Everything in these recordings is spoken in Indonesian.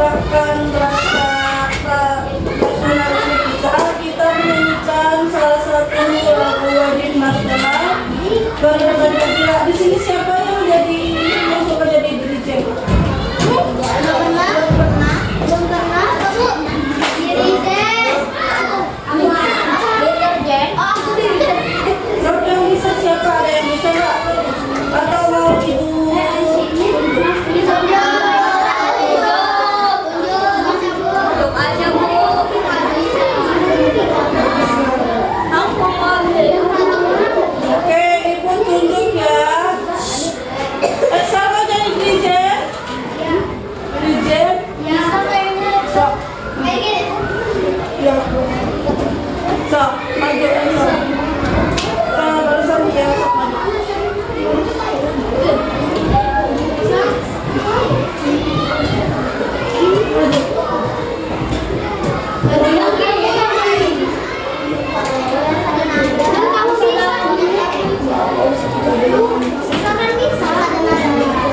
menggerakkan rasa nasionalisme kita menyanyikan salah satu lagu wajib nasional Bangsa Pancasila. Di sini siapa yang suka jadi dirijen? Belum pernah. Kalau yang bisa siapa? Ada yang bisa nggak? Atau mau ibu? Oke, ibu tunjuk ya. Siapa jadi dirijen? Dirijen? Sok. Ya. Sok, maju aja. Barusan dia sok maju.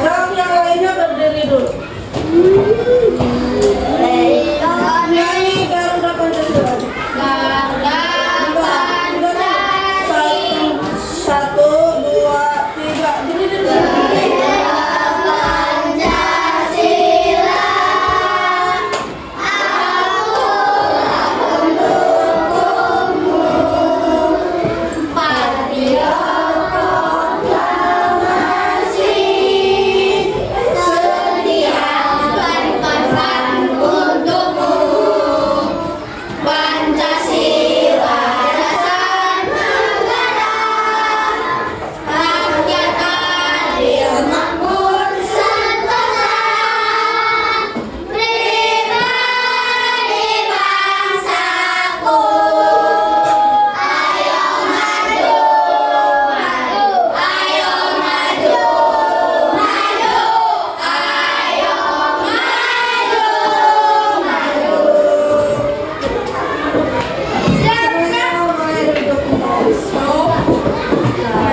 Sok, yang lainnya berdiri dulu. Nyanyi Garuda Pancasila. Satu, dua, tiga.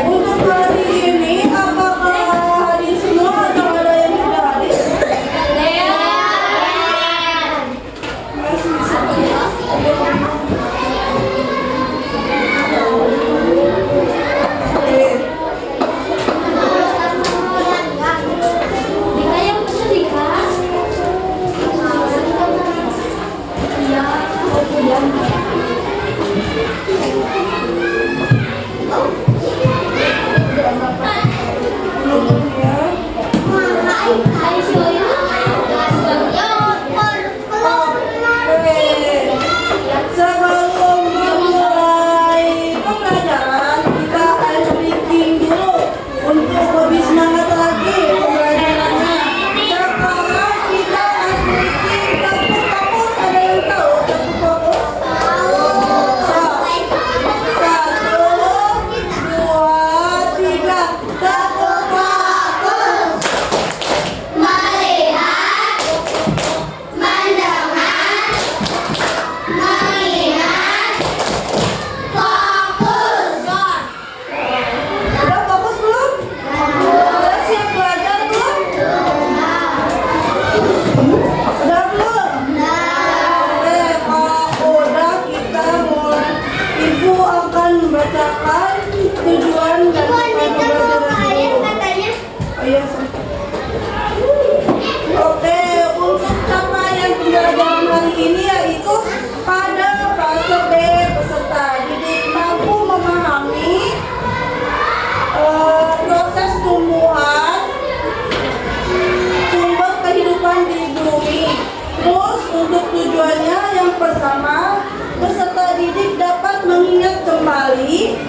Untuk hari ini, apakah hadir semua atau ada yang tidak hadir? Masih bisa. Sebelum memulai pembelajaran, kita harus breaking dulu untuk lebih semangat lagi pembelajarannya. Sekarang kita harus breaking kapus-kapus. Ada yang tahu kapus-kapus? Satu, dua, tiga. Kapus-kapus. Udah fokus belum? Udah siap belajar belum? Udah belum? Oke, kalau udah kita mulai. Ibu akan membacakan tujuan dan pembelajaran. Oh iya. Oke, untuk capaian pembelajaran hari ini yaitu pada fase B peserta didik mampu memahami proses tumbuhan sumber kehidupan di bumi. Terus untuk tujuannya yang pertama, peserta didik dapat mengingat kembali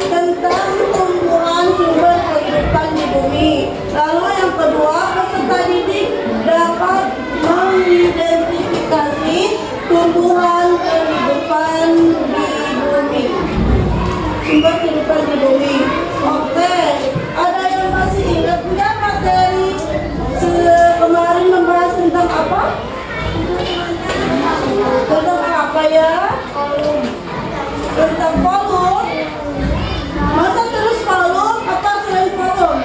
tentang tumbuhan sumber kehidupan di bumi. Lalu yang kedua, peserta didik dapat mengidentifikasi tumbuhan kehidupan di bumi. Sumber kehidupan di bumi. Oke, ada yang masih ingat nggak materi kemarin membahas tentang apa? Tentang apa ya? Tentang kolom. Masa terus kolom? Apa selain kolom?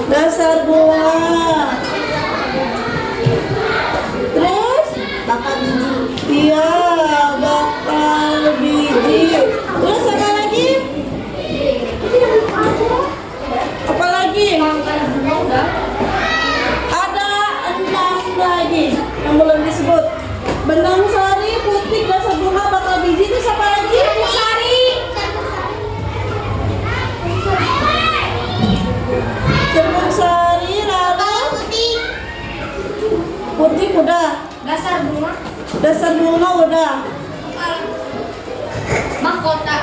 Dasar bunga. Terus? Bakal biji. Iya, bakal biji. Terus apa lagi? Apa lagi? Ada 6 lagi yang belum disebut. Benang sari, putih, dasar bunga, bakal biji. Terus apa lagi? Sari. Serbuk sari, lalu Putih. putih udah. Dasar bunga. Dasar bunga udah. Mahkota.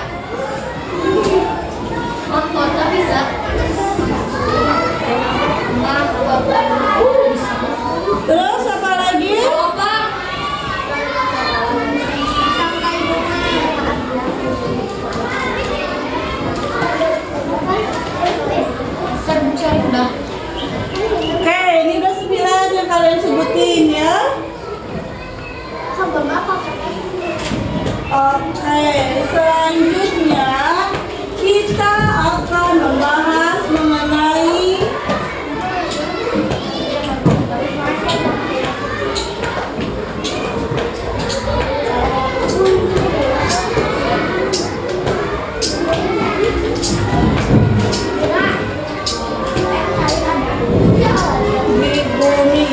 Mahkota bisa. Mahkota. Terus apa lagi? Apa? Tangkai bunga. Serbuk sari udah. Oke, ini udah 9 yang kalian sebutin ya. Sampai berapa? Oke, selanjutnya kita akan membahas mengenai di bumi.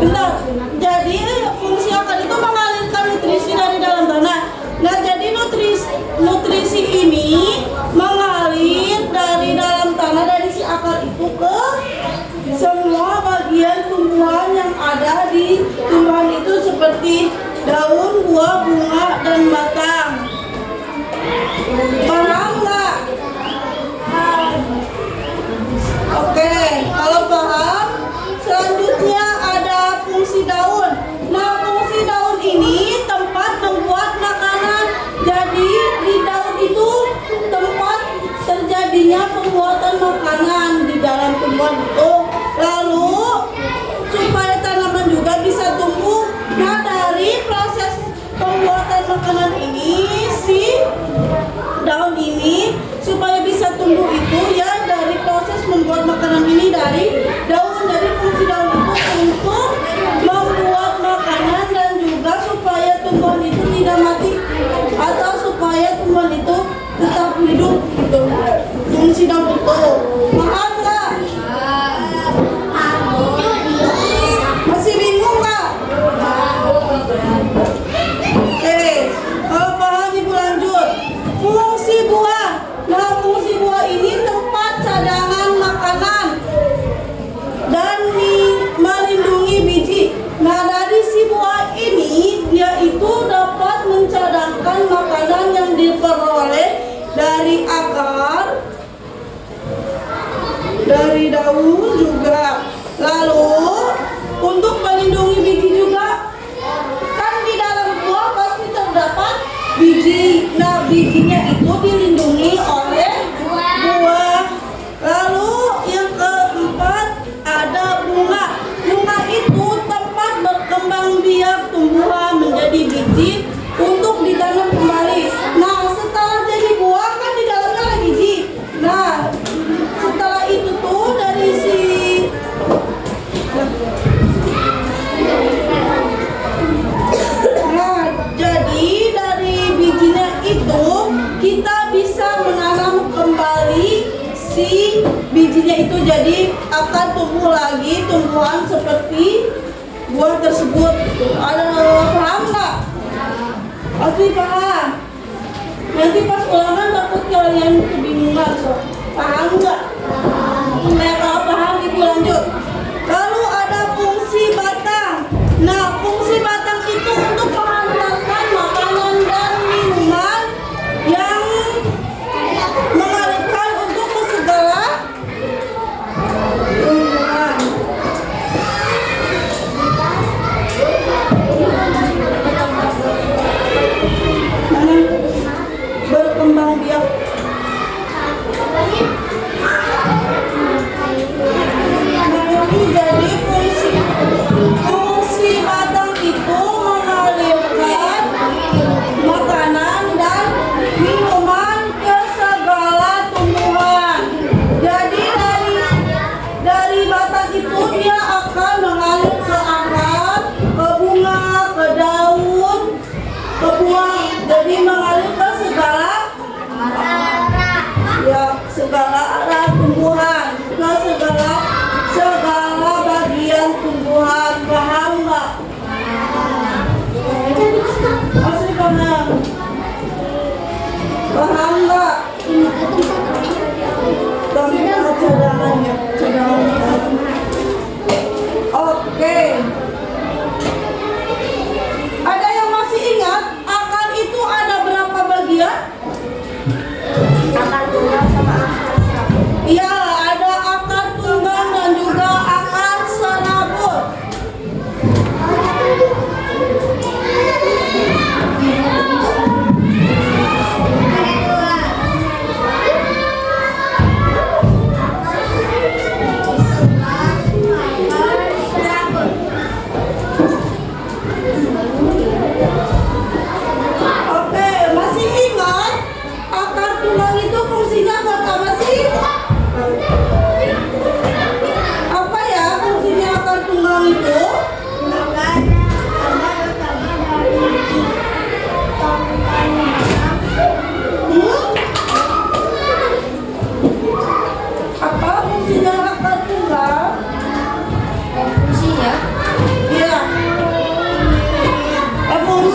Bentar. Jadi fungsi akar itu mengalirkan nutrisi dari dalam tanah. Nah, jadi nutrisi ini mengalir dari dalam tanah dari si akar itu ke semua bagian tumbuhan yang ada di tumbuhan itu seperti daun, buah, bunga, dan batang. Paham nggak? Oke, kalau paham, selanjutnya ada fungsi daun. Nah, fungsi daun ini tempat membuat makanan. Jadi di daun itu tempat terjadinya pembuatan makanan di dalam tumbuhan itu. Lalu supaya tanaman juga bisa tumbuh. Nah, dari proses pembuatan makanan ini si daun ini supaya bisa tumbuh itu ya dari proses membuat makanan ini dari daun. Jadi fungsi daun itu untuk membuat makanan dan juga supaya tumbuhan itu tidak mati atau supaya tumbuhan itu tetap hidup gitu. Fungsi daun itu paham nggak? Masih bingung nggak? Kalau paham ibu lanjut. Fungsi buah. Nah, fungsi buah ini tempat cadangan makanan dan melindungi biji. Nah, dari si buah ini dia itu dapat mencadangkan makanan yang diperoleh dari akar, dari daun juga. Lalu untuk melindungi biji juga, kan di dalam buah pasti terdapat biji. Nah, bijinya itu dilindungi oleh buah. Lalu yang keempat ada bunga. Bunga itu tempat berkembang biak tumbuhan menjadi biji untuk ditanam kembali. Nah, setelah jadi buah kan di dalamnya ada biji. Nah, setelah itu tuh dari si jadi dari bijinya itu kita bisa menanam kembali si bijinya itu jadi akan tumbuh lagi tumbuhan seperti buah tersebut. Ada paham nggak? Pasti paham. Nanti pas ulangan takut kalian kebingungan. So. Paham nggak? Kalau paham ibu lanjut. Lalu ada fungsi batang. Nah, fungsi batang itu untuk menghantarkan makanan dan minuman yang mengalirkan untuk ke segala tumbuhan. Berkembang biak. Nah, ini jadi fungsi batang itu mengalirkan makanan dan minuman ke segala tumbuhan. Jadi dari batang itu dia akan mengalir ke akar, ke bunga, ke daun, ke buah. Jadi mengalir ke segala arah tumbuhan, ke segala bagian tumbuhan. Paham nggak? Asli paham? Paham nggak? Tentang cadangannya. Oke. Ada yang masih ingat akar itu ada berapa bagian? Akar tunggal sama akar serabut.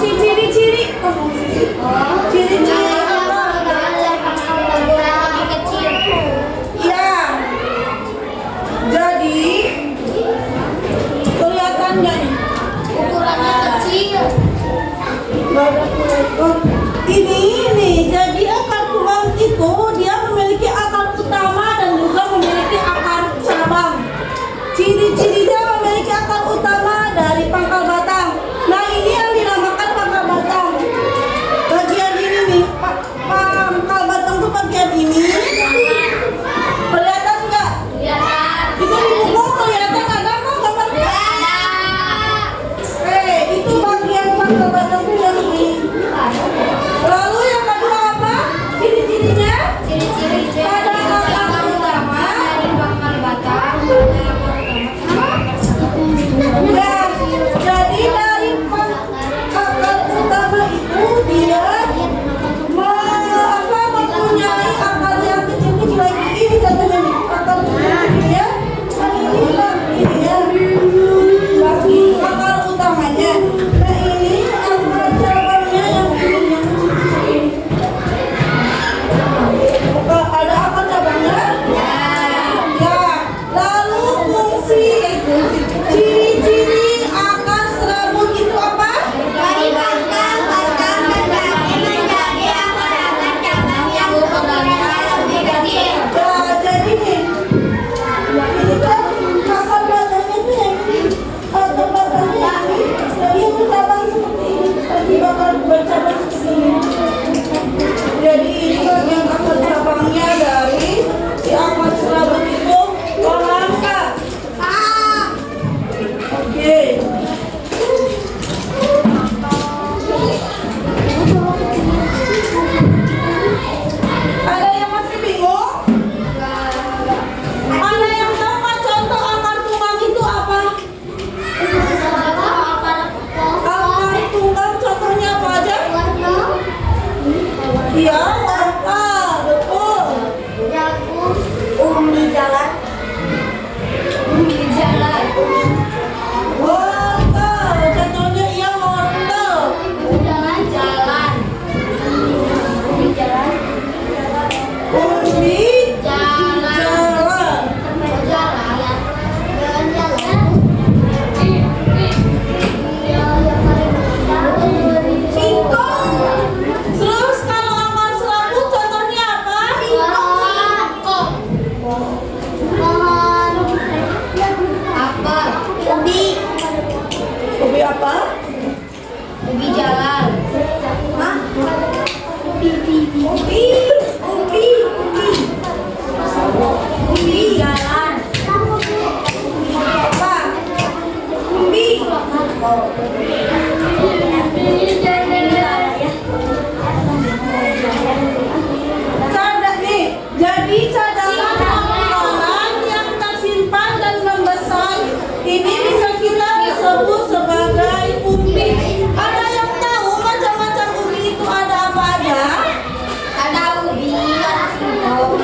Fungsi ciri-ciri. Ciri-ciri apa? Lagi kecil. Iya. Jadi kelihatan nggak nih? Ukurannya kecil. Ini nih, jadi akar tulang itu dia memiliki akar utama dan juga memiliki akar cabang. Ciri-cirinya memiliki akar utama dari pangkal batang. Nah, ini yang dinamakan pangkal batang. Bagian ini nih, pangkal batang tuh bagian ini. Kelihatan nggak? Kelihatan. Itu di buku kelihatan nggak? Apa gambarnya? Itu bagian pangkal batang tuh yang ini. Lalu yang kedua apa? Ciri-cirinya? Ciri-ciri Pada akar utama. dari pangkal batang. Ya, jadi dari akar utama itu dia mempunyai akar yang kecil-kecil lagi. Ini contohnya nih, akar kecil ya. Ini ya. Lagi akar utamanya. Nah, ini akar cabangnya yang ini yang kecil-kecil ini. Ada akar cabangnya? Ya. Lalu fungsi ciri-ciri akar serabut itu apa? Dari pangkal batang menjadi akar cabang yang ukurannya lebih kecil. Ya, jadi nih, ini kan akar batangnya itu yang ini, akar batangnya ini, jadi yang bercabang seperti ini, tadi bakal bercabang seperti ini. Jadi ini bagian akar cabangnya dari si akar serabut itu, paham nggak? Oke. Ada yang masih bingung? Ada yang tahu nggak contoh akar tunggang itu apa? Akar tunggang contohnya apa aja? Iya, wortel, betul. Umbi jalan. Wortel, contohnya iya wortel. Jalan. Umbi Jalan. jalan. Singkong. Terus kalau akar serabut contohnya apa? Ubi apa? Ubi jalan. Ubi Jalan. apa? Umbi. Cadat nih. Jadi cadangan pengeluaran yang tersimpan dan membesar ini bisa kita sebut sebagai umbi. Ada yang tahu macam-macam umbi itu ada apa aja? Ada ubi, ada singkong,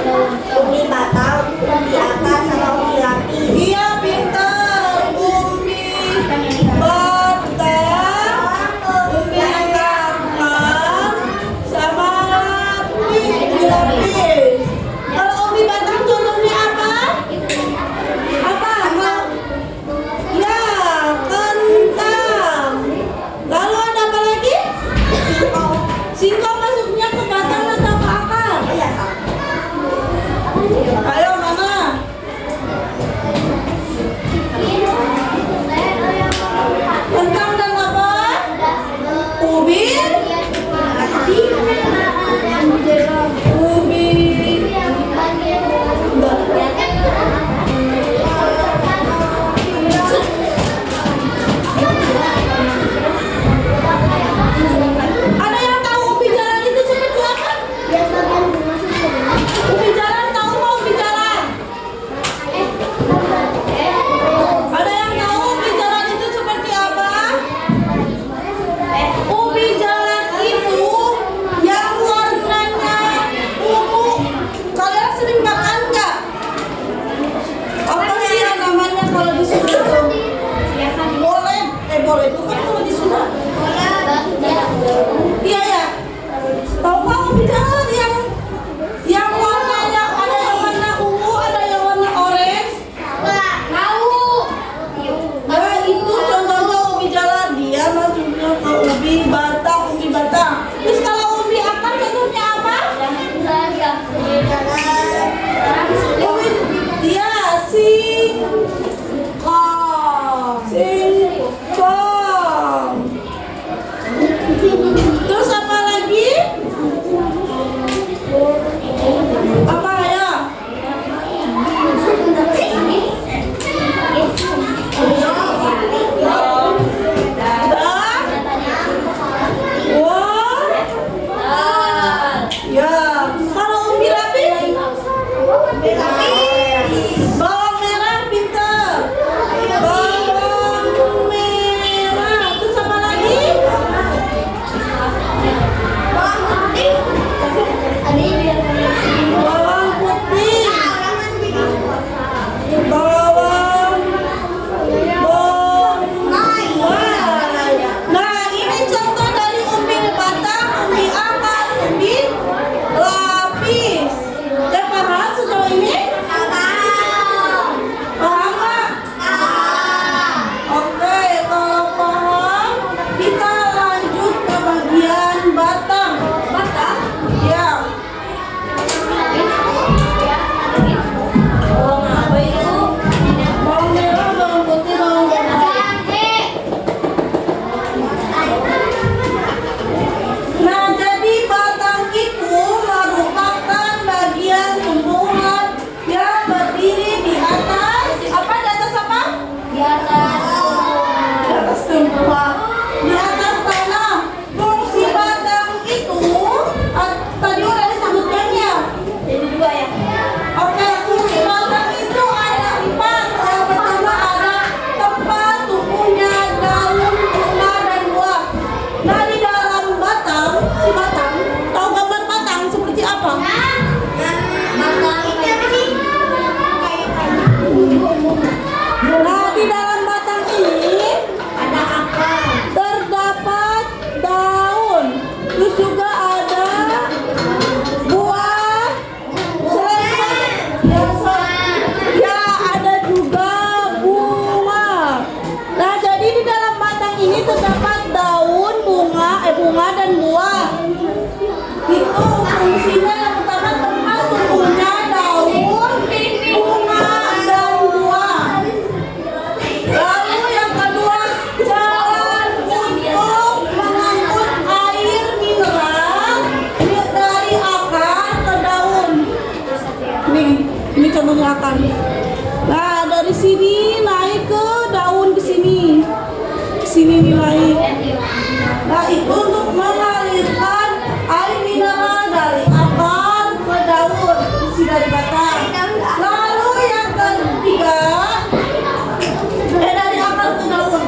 ubi batang, ubi akar, sama ubi lapis. Iya pintar. Umbi batang. batang, umbi batang. Terus kalau umbi akar contohnya apa? Umbi, ya, singkong. Terus apa lagi? Apa ya? Ya, kalau umbi lapis? Bawang merah pinter. Bawang merah. Terus apa lagi? Bawang putih. Bawang bombay. Nah, ini contoh dari umbi batang, umbi akar, umbi lapis. Udah paham sejauh ini? Paham nggak? Oke, kalau paham, kita lanjut ke bagian batang. Batang? Ya. Bawang merah, bawang putih, bawang bombay. Nah, jadi batang itu merupakan bagian tumbuhan yang berdiri di atas apa? Di atas apa? Di atas tumbuhan. Di atas tanah. Fungsi batang itu tadi udah disebutkan ya. Jadi dua ya. Oke, fungsi batang itu ada 4. Yang pertama ada tempat tumbuhnya daun, bunga, dan buah. Nah, di dalam batang, si batang, tahu gambar batang seperti apa? Nah, di dalam batang ini Ada akar. terdapat daun, terus juga ada buah, ya ada juga bunga. Nah, jadi di dalam batang ini terdapat daun, bunga dan buah. Itu fungsinya yang pertama tempat tumbuhnya daun, bunga dan buah. Lalu yang kedua, jalan untuk mengangkut air mineral dari akar ke daun. Ini contohnya akar. Nah, dari sini naik ke daun ke sini. Ke sini nih naik. Nah, itu untuk mengalirkan air mineral dari akar ke daun, isi dari batang. Lalu yang ketiga, dari akar ke daun.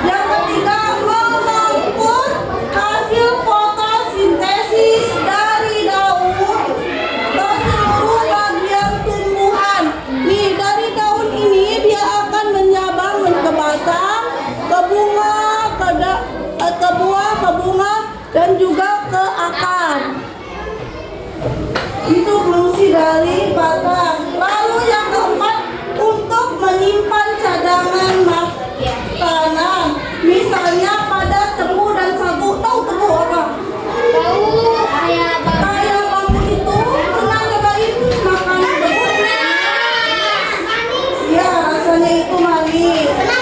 Yang ketiga, mengangkut hasil fotosintesis dari daun ke seluruh bagian tumbuhan. Nih, dari daun ini dia akan menyabang ke batang, ke bunga, ke buah, ke bunga, dan juga ke akar. Itu fungsi dari batang. Lalu yang keempat, untuk menyimpan cadangan makanan. Misalnya pada tebu dan sagu. Tahu tebu apa? Kayak kamu itu pernah cobain makan tebu? Ya, rasanya itu manis. Ya.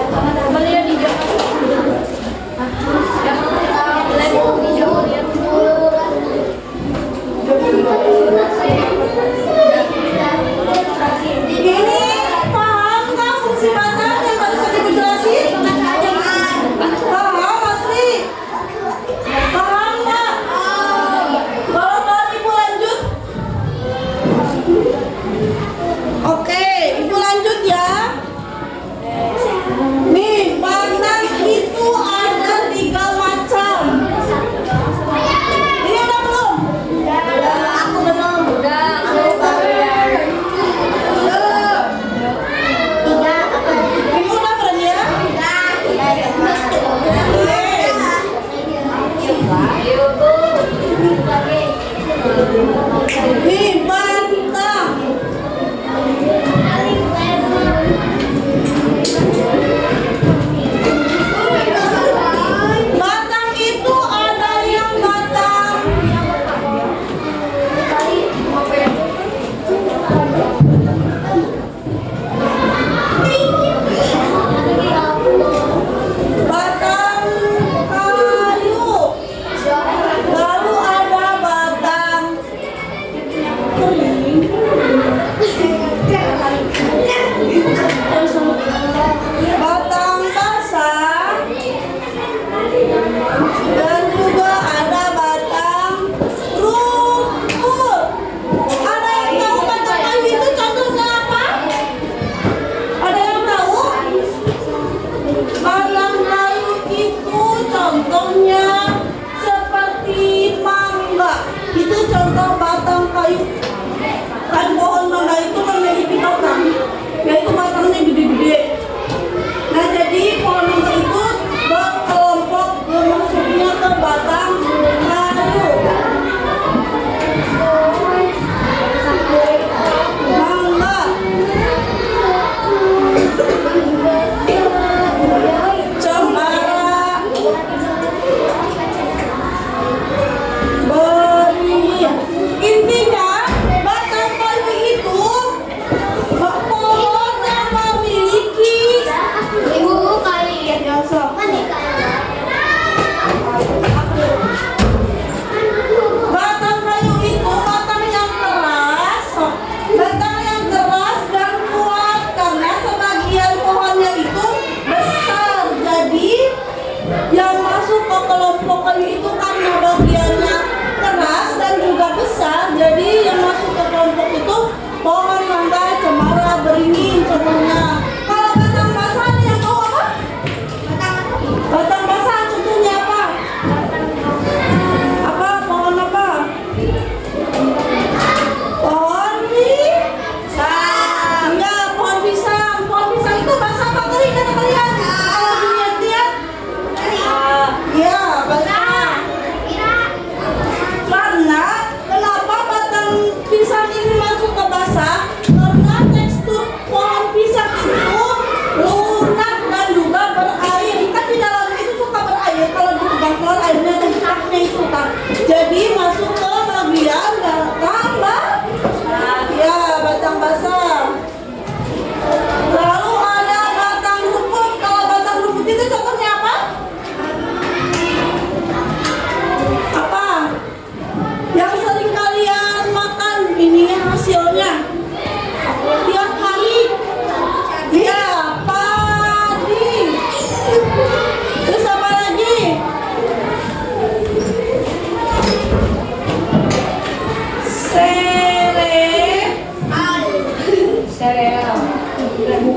Paham nggak sejauh ini? Ini paham nggak fungsi batang yang barusan ibu jelasin? Paham asli? Paham nggak? Kalau paham ibu lanjut. Oke, ibu lanjut ya. Nih, batang itu ada 3 macam. Ini udah belum? Aku belum. Ibu udah keren ya? Nih,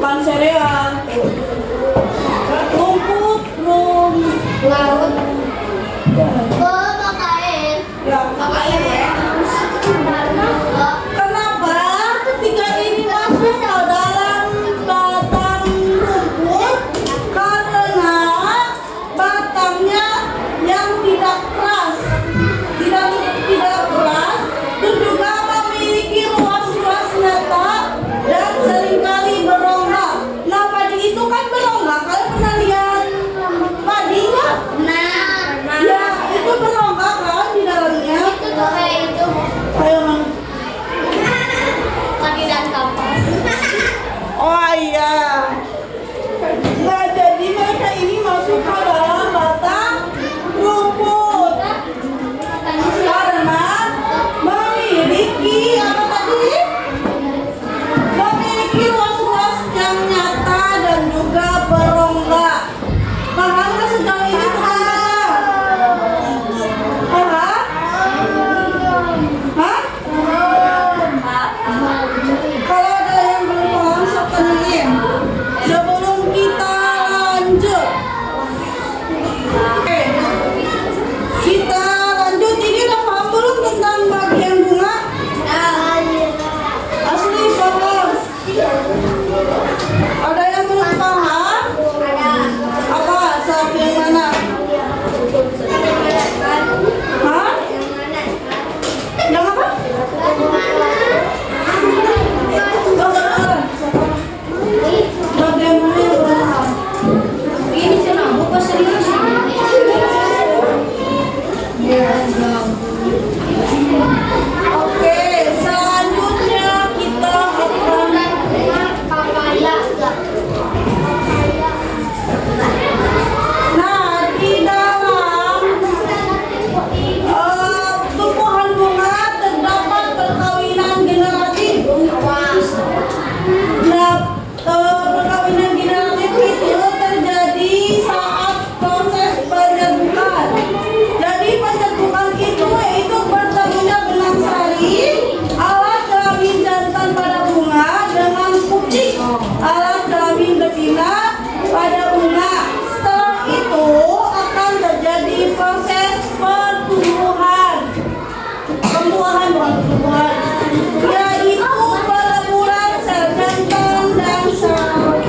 bukan sereal. Rumput, Laut. Makain. ya. Kenapa ketika ini masuk ke dalam batang rumput? Karena batangnya yang tidak keras, tidak keras, dan juga memiliki ruas-ruas nyata dan seringkali berongga. Nah, padi itu kan berongga. Kalian pernah lihat padi nggak? Ya, itu berongga kan di dalamnya. Kayak mana? Oh iya. Nah, jadi mereka ini masuk ke dalam batang rumput karena memiliki apa tadi? Memiliki ruas-ruas yang nyata dan juga berongga. Paham nggak sejauh ini teman-teman? Paham? Hah? Kalau ada yang belum paham, sok tanyain. Sebelum kita lanjut, oke, kita lanjut. Ini udah paham belum tentang bagian bunga? Asli paham? Ada yang belum paham? Apa? Saat yang mana? Hah? Yang apa? Bagian mana yang belum paham? Oke, selanjutnya kita akan nah di dalam tumbuhan bunga terdapat perkawinan generatif. Nah, perkawinan generatif itu terjadi saat proses penyebukan. Jadi penyebukan itu yaitu bertemunya benang sari alat kelamin jantan pada bunga dengan pupik alat kelamin betina pada bunga. Setelah itu akan terjadi proses pertumbuhan. Pembuahan bukan pertumbuhan, yaitu peleburan sel jantan dan sel.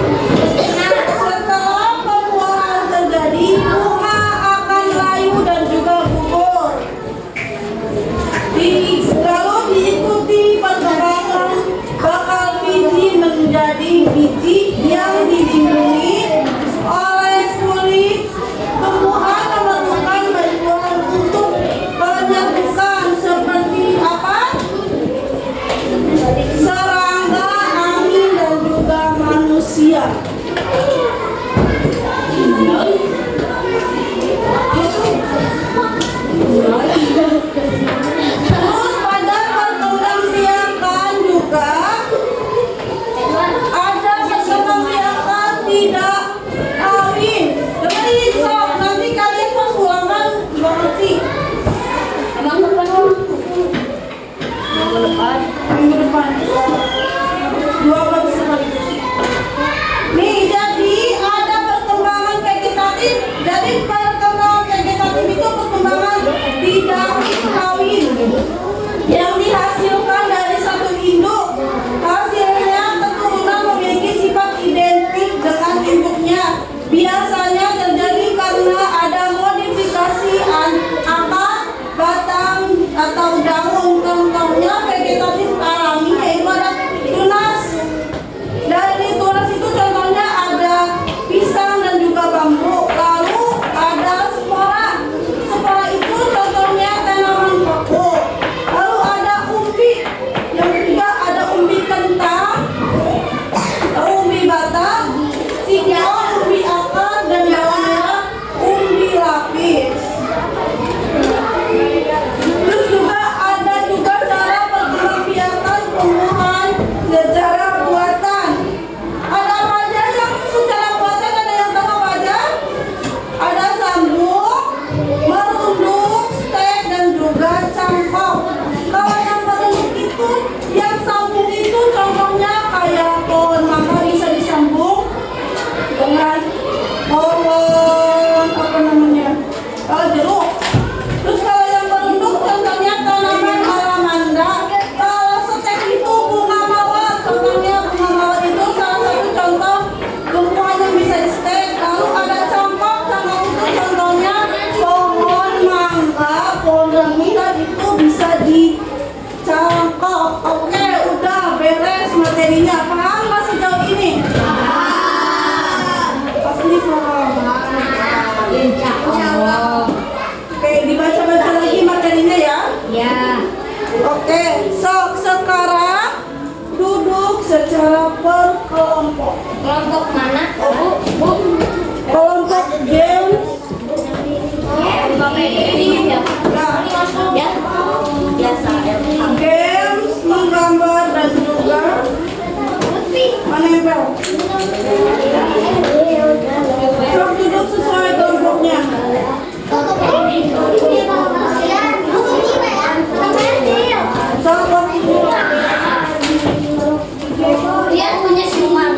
Setelah pembuahan terjadi, bunga akan layu dan juga gugur. Lalu diikuti perkembangan bakal biji menjadi biji yang dilindungi oleh kulit. Tumbuhan memerlukan bantuan untuk penyembuhan seperti apa? Serangga, angin, dan juga manusia. Terus pada perkembangbiakan juga ada perkembangbiakan tidak kawin. Dengerin sob, nanti kalian pas ulangan nggak ngerti. Minggu depan. Dua kali sekaligus. Nih, jadi ada perkembangan vegetatif. Jadi perkembangan vegetatif itu perkembangan tidak kawin yang dihasilkan dari satu induk. Hasilnya keturunan memiliki sifat identik dengan induknya. Biasanya terjadi karena ada modifikasi akar, batang atau daun. Contohnya vegetatif alami yaitu ada tunas. Dari tunas itu contohnya ada pisang dan juga bambu. Lalu ada spora. Spora itu contohnya tanaman pokok. Lalu ada berkelompok. Kelompok mana? Bu. Kelompok games. Nah, Ya. Biasa. games menggambar dan juga menempel. Sok duduk sesuai kelompoknya. Sok waktu. Dia punya siluman.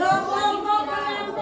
Kelompok penentu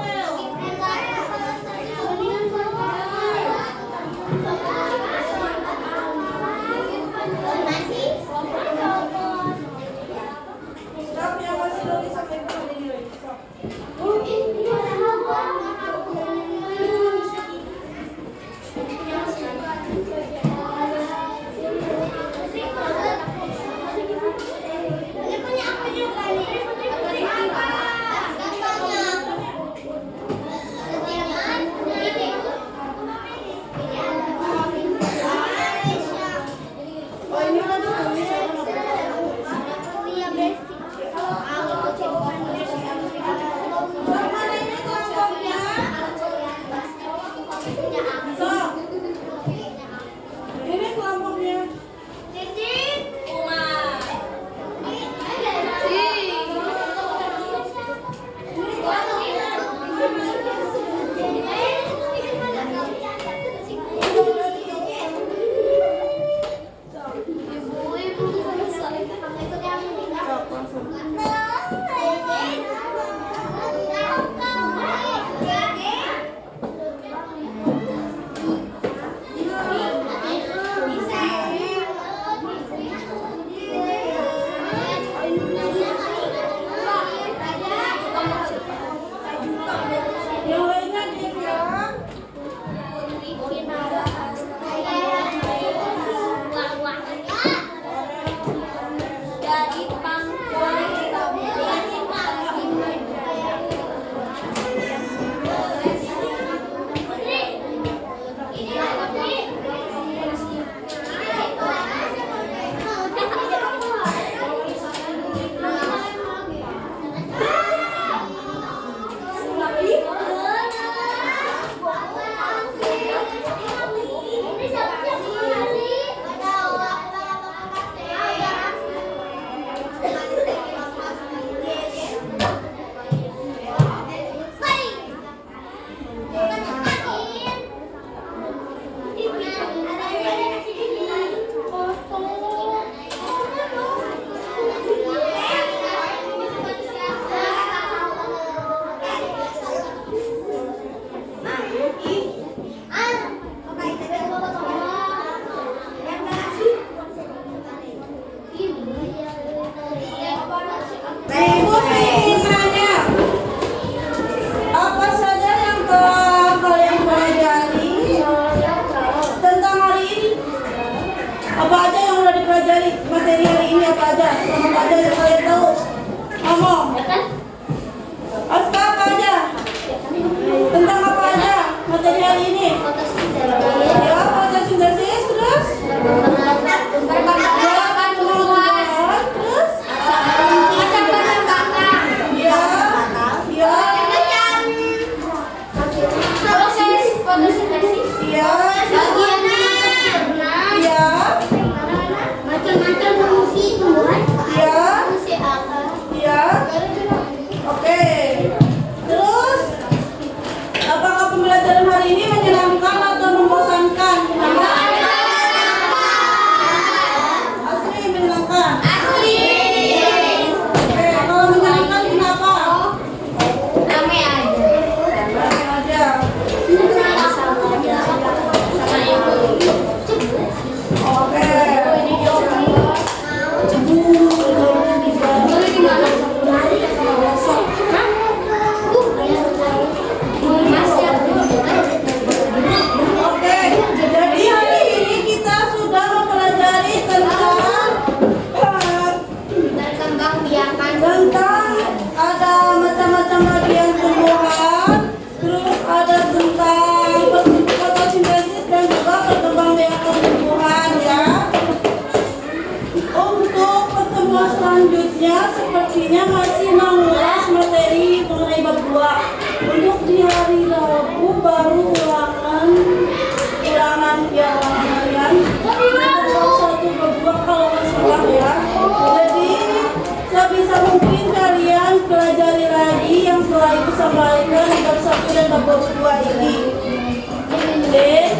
tapos dua ini. Then,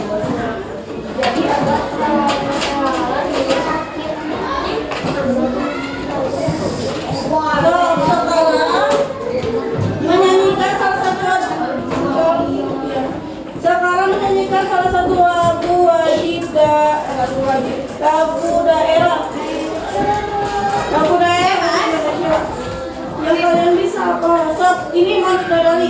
sekarang menyanyikan salah satu lagu wajib lagu daerah Indonesia yang kalian bisa apa? Sob, ini masuk dari